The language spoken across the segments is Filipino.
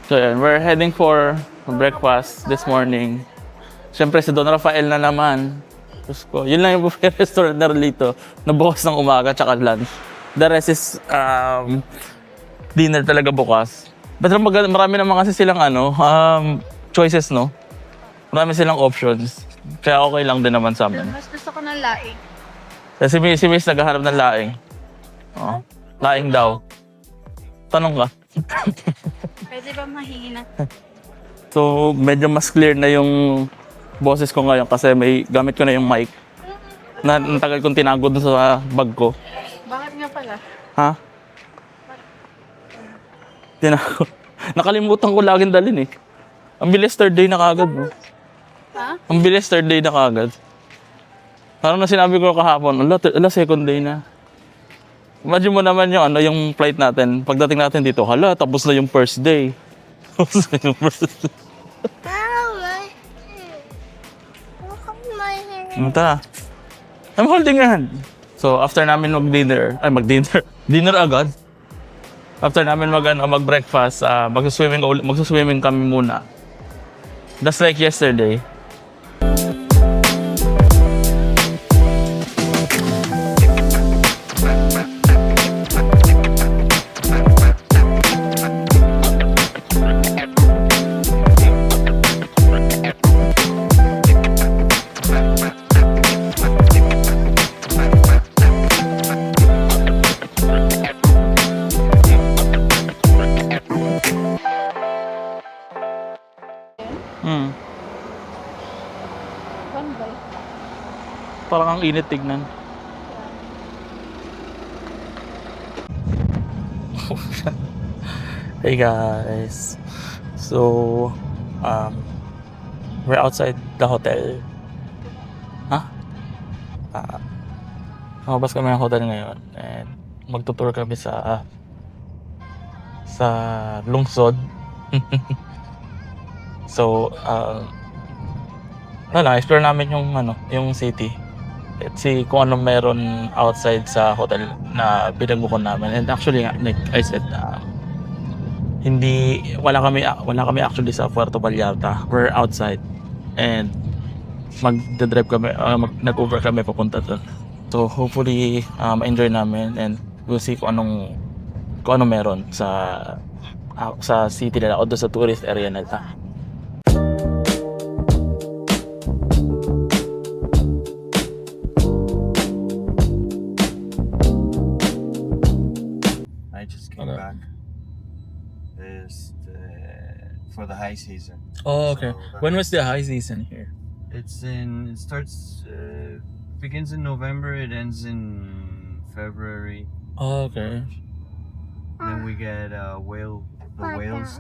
So yun, we're heading for breakfast this morning. Siyempre si Don Rafael na naman. Diyos ko, yun lang yung buffet restaurant na dito na bukas ng umaga tsaka lunch. The rest is dinner talaga bukas. But marami naman kasi silang choices, no? Marami silang options. Kaya okay lang din naman sa amin. Mas gusto ko ng laing. Kasi si Miss naghahanap ng laing. Oh, laing daw. Tanong ka. Pwede ba mahingi na? So, medyo mas clear na yung boses ko ngayon kasi may gamit ko na yung mic. Ang tagal kong tinago dun sa bag ko. Bakit nga pala? Ha? Tinago. Nakalimutan ko laging dalhin eh. Ang bilis third day na kagad. No? Ha? Ang bilis third day na kagad. Parang na sinabi ko kahapon, ala second day na. Imagine mo naman yung flight natin. Pagdating natin dito, tapos na yung first day. Tapos na yung first day. Tara. I'm holding your hand. So, after namin mag-dinner. Dinner agad. After namin mag-breakfast, magsuswimming kami muna. Just like yesterday. Bambay. Parang ang init tignan. Hey guys. So, we're outside the hotel. Lumabas kami ng hotel ngayon and magtutour kami sa lungsod. So, explore namin yung city. Let's see kung ano meron outside sa hotel na pinagbukuhan namin. And actually, like I said, wala kami actually sa Puerto Vallarta. We're outside and magdadrive kami, nag-Uber kami papunta doon. So hopefully ma-enjoy namin and we'll see kung ano meron sa city nila o doon sa tourist area nila. I just came back. For the high season. Oh, okay. So, When was the high season here? it begins in November, it ends in February. Oh, okay. Then we get the whales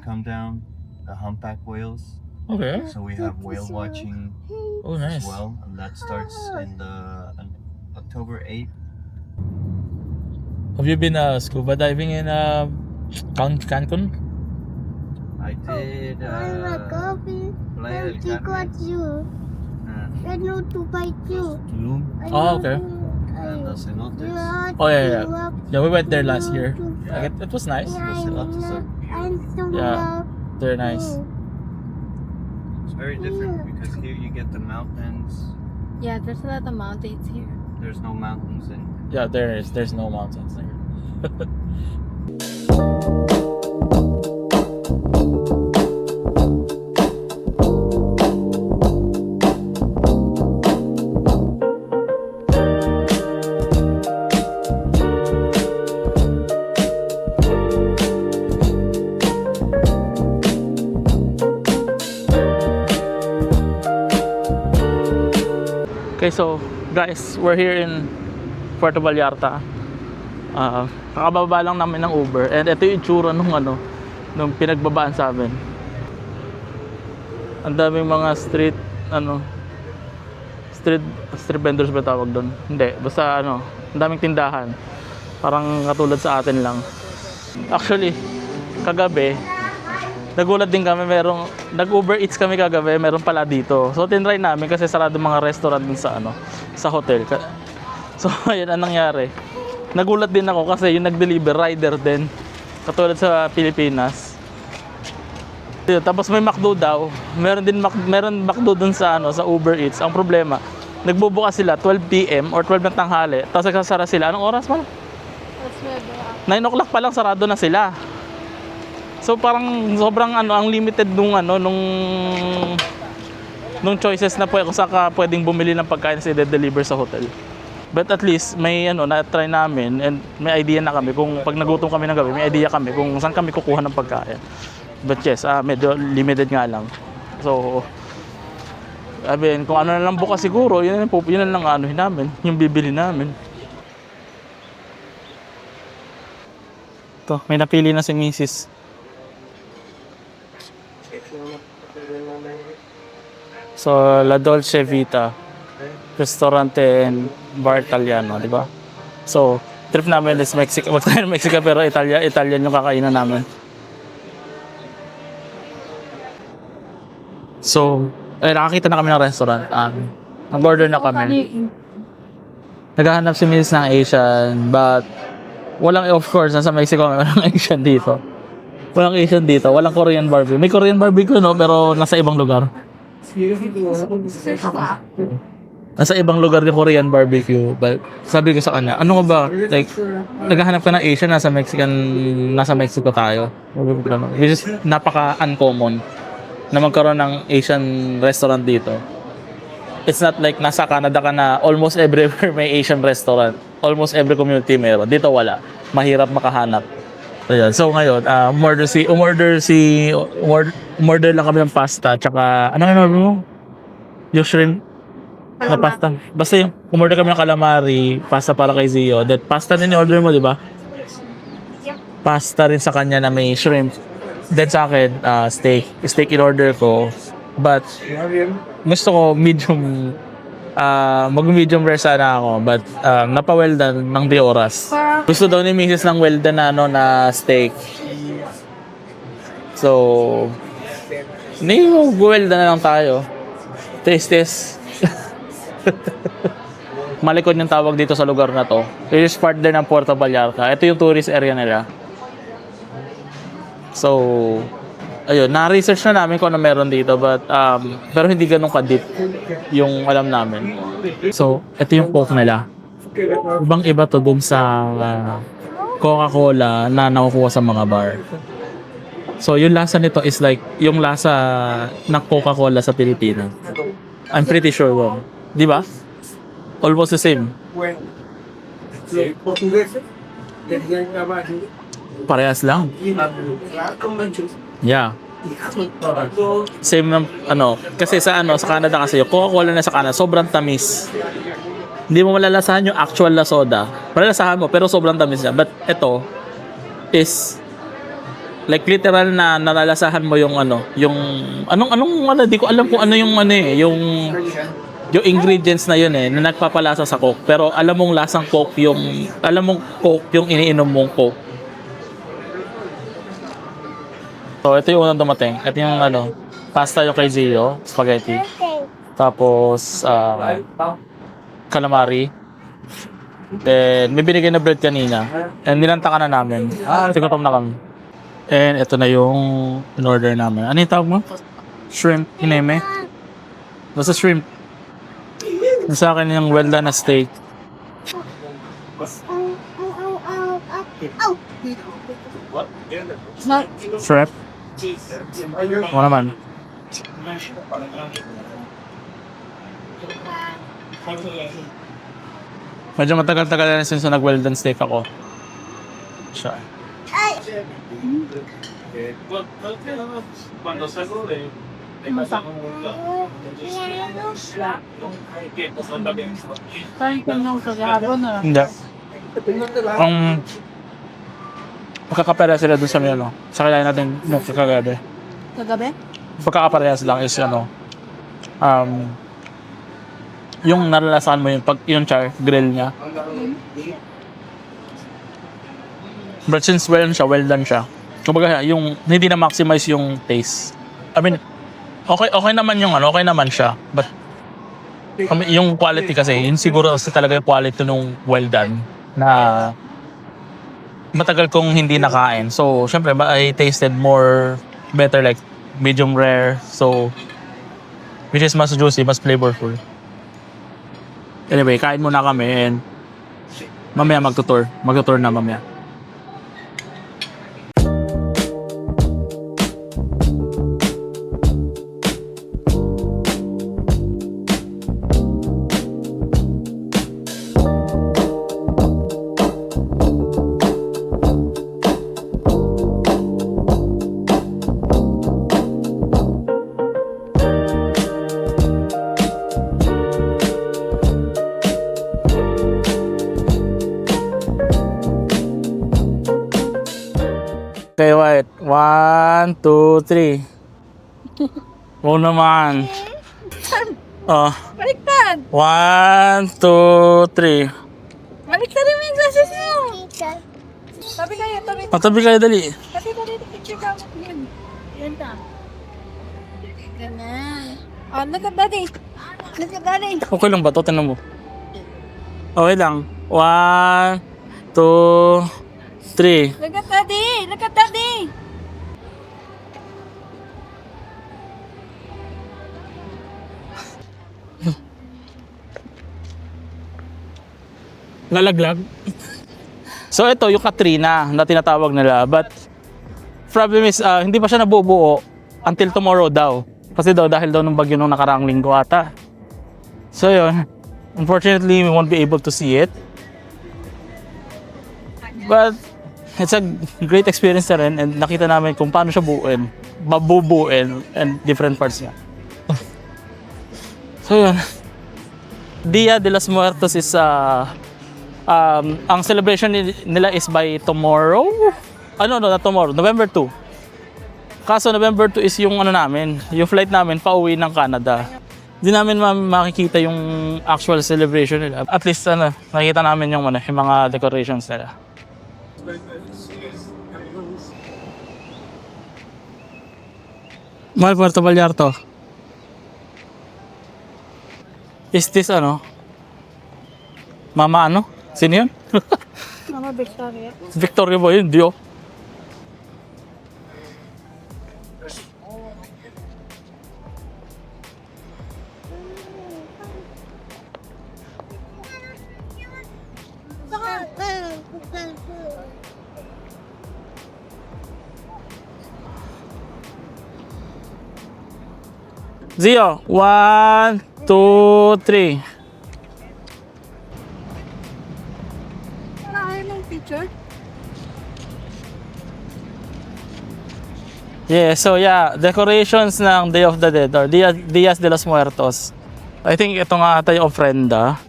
come down, the humpback whales. Okay. So we have whale watching Oh, nice. as well, and that starts in October 8th. Have you been scuba diving in Cancun? I did Playa del Carmen, Tulum, Oh, okay. and the cenotes. Oh, yeah. Yeah, we went there last year. Like, it was nice. The cenotes are beautiful. Yeah, they're nice. It's very different because here you get the mountains. Yeah, there's a lot of mountains here. There's no mountains in. Yeah, there's no mountains there. Okay, so guys, we're here in Puerto Vallarta. Kakababa lang namin ng Uber and ito yung itsura nung pinagbabaan sa amin. Ang daming mga street vendors ba tawag doon? Hindi, basta ang daming tindahan. Parang katulad sa atin lang. Actually, kagabi nagulat din kami, nag-Uber Eats kami kagabi, meron pala dito. So tinry namin kasi sarado mga restaurant din sa hotel. So ayun ang nangyari. Nagulat din ako kasi yung nag-deliver rider din. Katulad sa Pilipinas. Yun, tapos may McDo daw. Meron McDo dun sa sa Uber Eats. Ang problema, nagbubukas sila 12 PM or 12 ng tanghali. Tapos nagsasara sila. Anong oras man? That's where they are. 9 o'clock pa lang sarado na sila. So parang sobrang ang limited nung choices na kung saan ka pwedeng bumili ng pagkain sa i-deliver sa hotel. But at least may na-try namin and may idea na kami kung pag nagutom kami ng gabi, may idea kami kung saan kami kukuha ng pagkain. But yes, medyo limited nga lang. So, kung ano na lang bukas siguro, yun na lang anuhin namin, yung bibili namin. Ito, may napili na si Mrs. So, La Dolce Vita, Restaurante and Bar Italiano, di ba? So, trip namin is Mexico, Mexico pero Italian yung kakainan namin. So, nakakita na kami ng restaurant. Nag-order na kami. Naghahanap si Miss ng Asian, but of course, nasa Mexico walang Asian dito. Walang Korean barbecue. May Korean barbecue, no? Pero nasa ibang lugar. Nasa ibang lugar yung Korean barbecue. But sabi ko sa kanya, ano ba? Like, naghahanap ka ng Asian, nasa Mexico tayo. Which is napaka-uncommon na magkaroon ng Asian restaurant dito. It's not like nasa Canada ka na almost everywhere may Asian restaurant. Almost every community meron. Dito wala. Mahirap makahanap. Ayan. So ngayon, umorder lang kami ng pasta tsaka ano yung order mo? Yung shrimp na pasta. Basta yung umorder kami ng calamari, pasta para kay Zio. That pasta din yung order mo, di ba? Pasta rin sa kanya na may shrimp. Then sa akin, steak. Steak in order ko. But gusto ko medium, mag-medium rare sana ako. But napa-well done ng 2 oras. Gusto daw ni Mrs. ng well done na steak. So, well done na lang tayo. Taste. Malikod yung tawag dito sa lugar na to. It is part din ng Puerto Vallarta. Ito yung tourist area nila. So, ayun, na-research na namin kung ano meron dito, but pero hindi ganun ka-deep yung alam namin. So, ito yung Coke nila. Ibang-iba to dun sa Coca-Cola na nakukuha sa mga bar. So, yung lasa nito is like yung lasa ng Coca-Cola sa Pilipinas. I'm pretty sure yun. Di ba? Almost the same. Parehas lang. Yeah. Same ng kasi sa Canada kasi yung Coca-Cola na sa Canada sobrang tamis. Hindi mo malalasahan yung actual na soda. Malalasahan mo pero sobrang tamis niya. But ito is like literal na nalalasahan mo yung di ko alam kung ano yung ingredients na yun na nagpapalasa sa Coke. Pero alam mong lasang Coke yung iniinom mong Coke. So, ito yung unang dumating. Ito yung pasta yung kay Zio, spaghetti. Tapos, calamari. Then, may binigay na bread kanina. And nilantakan na namin. Tigutom na kami. And ito na yung in-order namin. Ano yung tawag mo? Shrimp, hineme. Basta shrimp. Sa akin yung well done na steak. Shrimp. Ano naman? Medyo matagal-tagal na since nag-well done steak ako. Siya. Hindi. Magkakaparehas sila dun sa sa kailangan natin kagabi. Kagabi? Pagkakaparehas lang is yung naralasahan mo yung char grill niya. But since well done siya. Kumbaga yung hindi na maximize yung taste. I mean, okay naman okay naman siya. But yung quality kasi, yun siguro talaga yung quality nung well done na matagal kong hindi nakain. So, syempre, I tasted more better like medium rare. So, which is mas juicy, mas flavorful. Anyway, kain muna kami and mamaya magtutour. Magtutour na mamaya. Okay, wait. 1, 2, 3. Oo naman. Oh. Baliktad! 1, 2, 3. Baliktad naman yung glasses mo! Tabi kayo, tabi. Patabi kayo, dali. Kasi dali, picture ka mo yun. Yan ta. Ganyan. Oh, look at daddy. Look at daddy. Okay lang ba to? Tinan mo. Okay lang. 1, 2, 3. Look at daddy. Look at daddy. Lalaglag. So ito yung Katrina na tinatawag nila, but problem is hindi pa siya nabubuo until tomorrow daw. Kasi daw dahil daw ng bagyo nung nakaraang linggo ata. So yun, unfortunately we won't be able to see it. But it's a great experience na rin and nakita namin kung paano siya buuin, mabubuin and different parts niya. So yun, Dia de los Muertos is ang celebration nila is by tomorrow. No, not tomorrow. November 2. Kaso November 2 is yung namin, yung flight namin pauwi ng Canada. Hindi namin makikita yung actual celebration nila. At least nakita namin yung mga decorations nila. Mahal Puerto Vallarta. Is this Mama Sino yun? Mama Victoria. Victoria ba yun? Dio. Zio, 1, 2, 3. Ayaw ng picture? Yeah, so decorations ng Day of the Dead or Dias de los Muertos. I think ito nga ata yung ofrenda.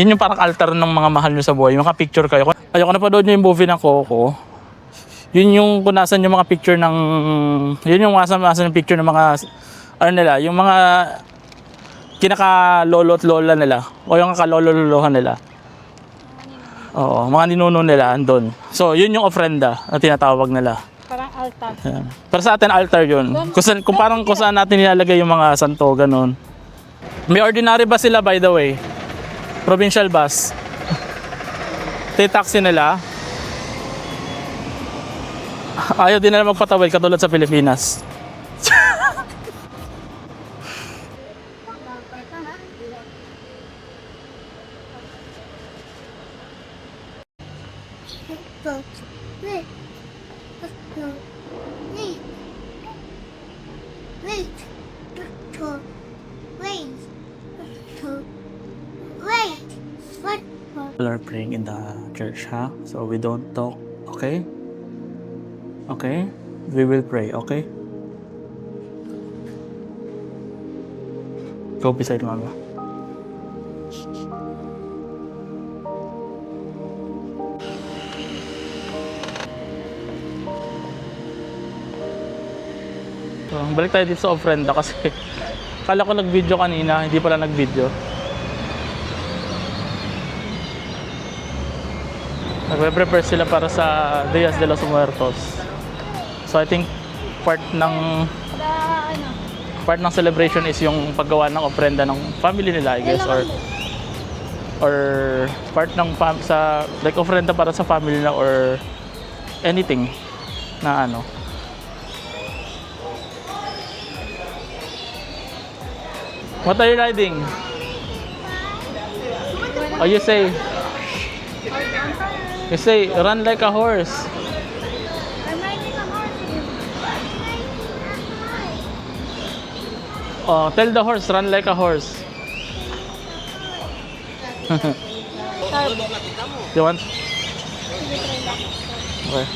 Yun yung parang altar ng mga mahal nyo sa buhay. Yung picture kayo. Ayoko napanood nyo yung movie ng Coco. Yun yung kung nasan yung mga picture ng... Yun yung nasan yung picture ng mga... nila, yung mga kinaka-lolo at lola nila. O yung kalolo-lolohan nila. Oo, mga ninuno nila andun. So, yun yung ofrenda na tinatawag nila. Parang altar. Ayan. Para sa atin, altar yun. Kung parang kung saan natin nilalagay yung mga santo, ganun. May ordinary bus sila, by the way. Provincial bus. Taxi nila. Ayaw din nila magpatawid katulad sa Pilipinas. People are praying in the church, huh? So we don't talk, okay? Okay? We will pray, okay? Go beside Mama. So, balik tayo dito sa ofrenda kasi kala ko nag-video kanina, hindi pala nag-video. Nagpe-prepare sila para sa Dias de los Muertos. So I think part ng celebration is yung paggawa ng ofrenda ng family nila, I guess, or part ng like ofrenda para sa family nila or anything na What are you riding? Oh, you say, run like a horse. I'm riding a horse. Oh, tell the horse, run like a horse. You want? Okay.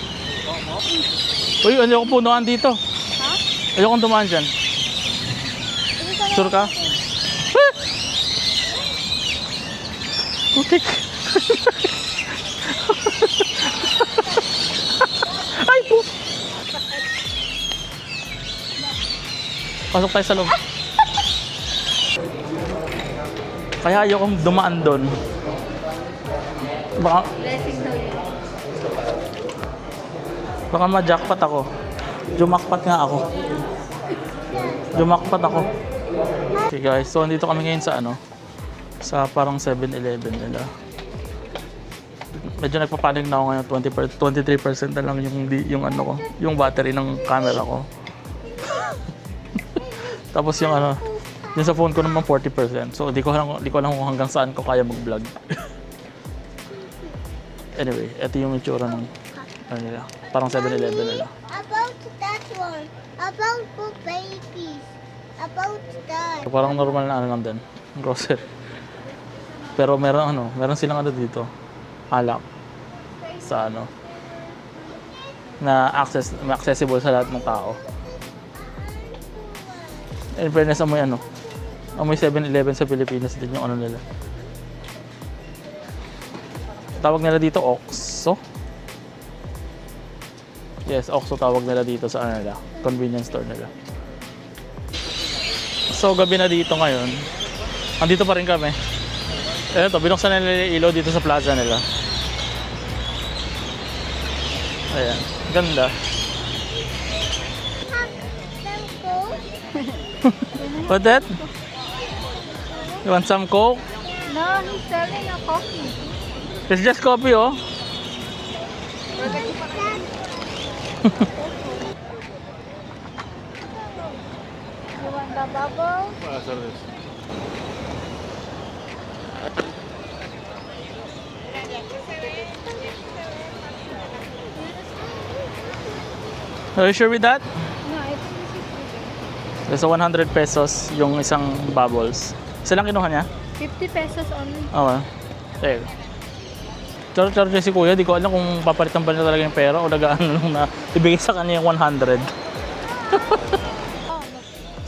Uy, ayokong punuan dito. Ha? Ayokong dumaan dyan. Sure ka? Ah! Putik. Ay po! Pasok tayo sa loob. Kaya ayokong dumaan doon. Blessing daw yun. Baka ma-jackpot ako. Jumakpat nga ako. Jumakpat ako. Okay guys, so andito kami ngayon sa ano? Sa parang 7-Eleven nila. Medyo nagpapanig na ako ngayon. 23% na lang yung ano ko, yung battery ng camera ko. Tapos yung ano, yung sa phone ko naman 40%. So di ko alam kung hanggang saan ko kaya mag-vlog. Anyway, ito yung itsura ng ano nila. Parang 7-Eleven nila. About that one. About the babies. About that. So, parang normal na ano lang din, grocery. Pero meron silang ano dito, alak sa ano na accessible sa lahat ng tao. In fairness, amoy 7-Eleven sa Pilipinas din yung ano nila. Tawag nila dito OXXO. Yes, OXXO tawag nila dito sa ano nila, convenience store nila. So gabi na dito ngayon. Andito pa rin kami. Eto, binuksan nila yung ilaw dito sa plaza nila. Ayan, ganda. What that? You want some Coke? No, he's selling a coffee. It's just coffee, oh. You want the bubble? Are you sure with that? No, I think this is So 100 pesos yung isang bubbles. Isa lang kinuha niya? 50 pesos only. Okay. There. Char-char si kuya, di ko alam kung papalitan ba niya talaga yung pera o nagaan lang na ibigay sa kanya yung 100.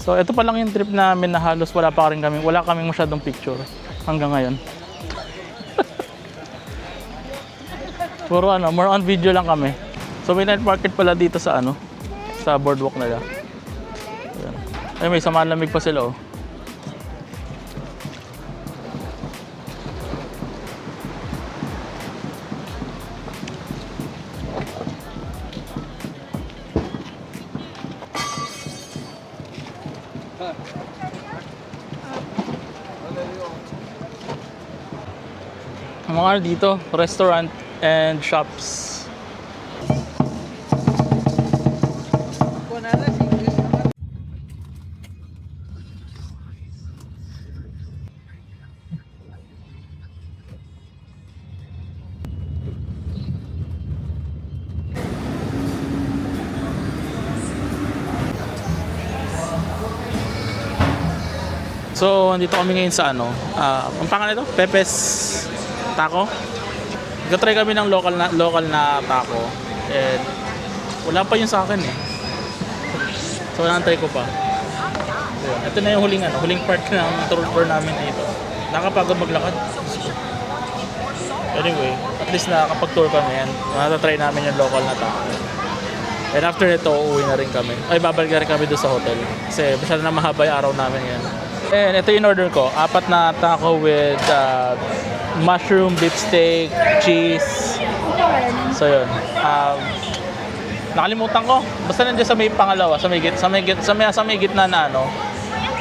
So ito pa lang yung trip namin na halos wala kaming masyadong picture hanggang ngayon. Puro more on video lang kami. So may night market pala dito sa sa boardwalk nila. Ayan. Ay, may samaan lamig pa sila, oh. Mga dito, restaurant and shops. So, andito kami ngayon sa ang pangalan nito? Pepe's Taco. Nag-try kami ng local na taco. And wala pa yun sa akin eh. So, na-try ko pa. So, ito na yung huling part ng tour namin dito. Nakapagod maglakad. Anyway, at least nakapag-tour kami yan. Matatry namin yung local na taco. And after nito, uuwi na rin kami. Ay, babalik na rin kami doon sa hotel. Kasi masyado na mahaba yung araw namin yan. And ito yung order ko. 4 na taco with mushroom, beef steak, cheese. So yun. Nakalimutan ko. Basta nandiyan sa may pangalawa, sa may gitna na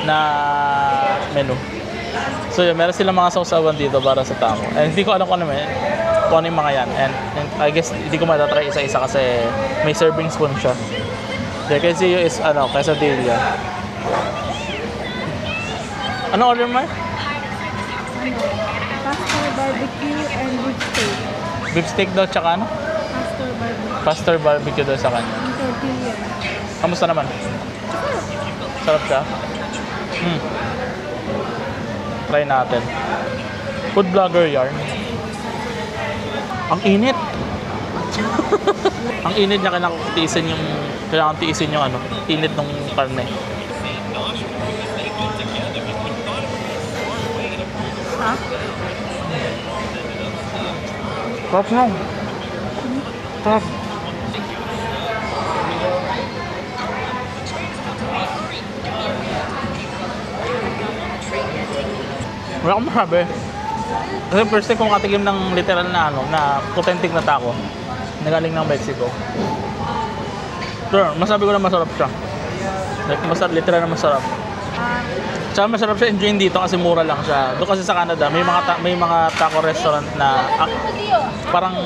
na menu. So yun, meron silang mga sausawan dito para sa taco. And hindi ko alam kung ano yung mga yan. And I guess hindi ko matatry isa-isa kasi may serving spoon siya. The quesillo is quesadilla. Ano order mo? Pastor barbecue and beef steak. Beef steak daw, tsaka ano? Pastor barbecue. Pastor barbecue daw sa kanya. Ang tortilla. Kamusta naman? Sarap siya? Try natin. Food vlogger yarn. Ang init! Ang init niya, kailangan tiisin yung ano, init ng karne. Ha? Sarap nga. Sarap. Wala akong masabi. Kasi first time kong katikim ng literal na ano, na authentic na taco. Nagaling ng Mexico. Sure, masabi ko na masarap siya. Like, literal na masarap. Tsaka masarap siya enjoyin dito kasi mura lang siya. Doon kasi sa Canada, may mga taco restaurant na parang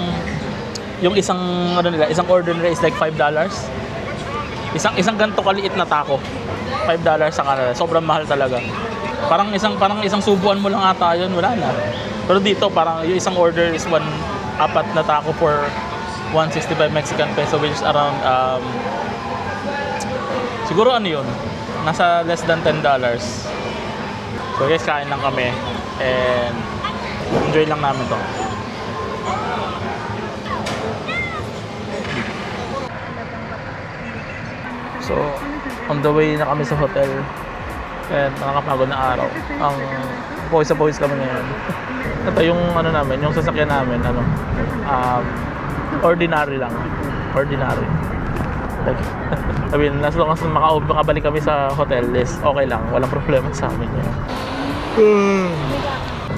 yung isang order nila is like $5. Isang ganito kaliit na taco. $5 sa Canada. Sobrang mahal talaga. Parang isang subuan mo lang ata yun, wala na. Pero dito parang yung isang order is apat na taco for 165 Mexican peso, which is around siguro ano yun, nasa less than $10. So guys, kain lang kami and enjoy lang namin to. So on the way na kami sa hotel and nakakapagod na araw. Ang pawis kami ngayon. Ito yung ano namin, yung sasakyan namin, ordinary lang. Ordinary. Like, I mean, as long as makabalik kami sa hotel is okay lang. Walang problema sa amin yun.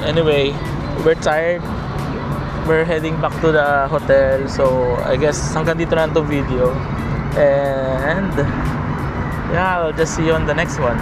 Anyway, we're tired. We're heading back to the hotel. So, I guess hanggang dito na itong video. And yeah, I'll just see you on the next one.